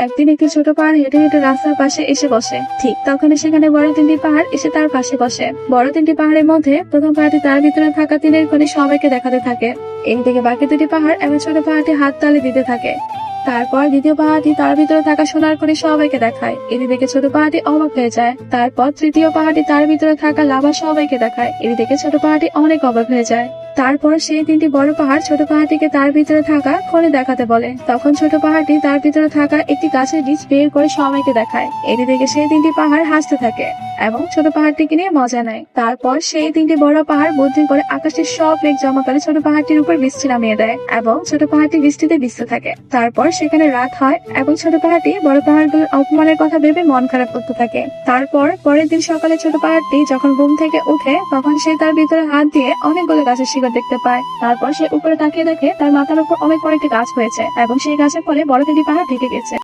একদিন একটি ছোট পাহাড় হেঁটে হেঁটে রাস্তার পাশে এসে বসে। ঠিক তখনই সেখানে বড় তিনটি পাহাড় এসে তার পাশে বসে। বড় তিনটি পাহাড়ের মধ্যে প্রথম পাহাড়টি তার ভিতরে থাকা তিনের খনি সবাইকে দেখাতে থাকে। এদিকে বাকি দুটি পাহাড় এবং ছোট পাহাড়টি হাত তালি দিতে থাকে। তারপর দ্বিতীয় পাহাড়টি তার ভিতরে থাকা সোনার খনি সবাইকে দেখায়। এদিকে ছোট পাহাড়টি অবাক হয়ে যায়। তারপর তৃতীয় পাহাড়টি তার ভিতরে থাকা লাভা সবাইকে দেখায়। এদিকে ছোট পাহাড়টি অনেক অবাক হয়ে যায়। তারপর সেই তিনটি বড় পাহাড় ছোট পাহাড়টিকে তার ভিতরে থাকা খনি দেখাতে বলে। তখন ছোট পাহাড়টি তার ভিতরে থাকা একটি গাছের বীজ বের করে সবাইকে দেখায়। এদিকে সেই তিনটি পাহাড় হাসতে থাকে এবং ছোট পাহাড়টিকে নিয়ে মজা নেয়। তারপর সেই তিনটি বড় পাহাড় বুদ্ধি করে আকাশের সব মেঘ জমা করে ছোট পাহাড়টির উপর বৃষ্টি নামিয়ে দেয় এবং ছোট পাহাড়টি বৃষ্টিতে ভিজতে থাকে। তারপর সেখানে রাত হয় এবং ছোট পাহাড়টি বড় পাহাড়গুলোর অপমানের কথা ভেবে মন খারাপ করতে থাকে। তারপর পরের দিন সকালে ছোট পাহাড়টি যখন ঘুম থেকে উঠে তখন সে তার ভিতরে হাত দিয়ে অনেকগুলো গাছের শিকড় দেখতে পায়। তারপর সে উপরে তাকিয়ে দেখে তার মাথার উপর অনেক বড় একটি গাছ হয়েছে এবং সেই গাছের ফলে বড় তিনটি পাহাড় ঢেকে গেছে।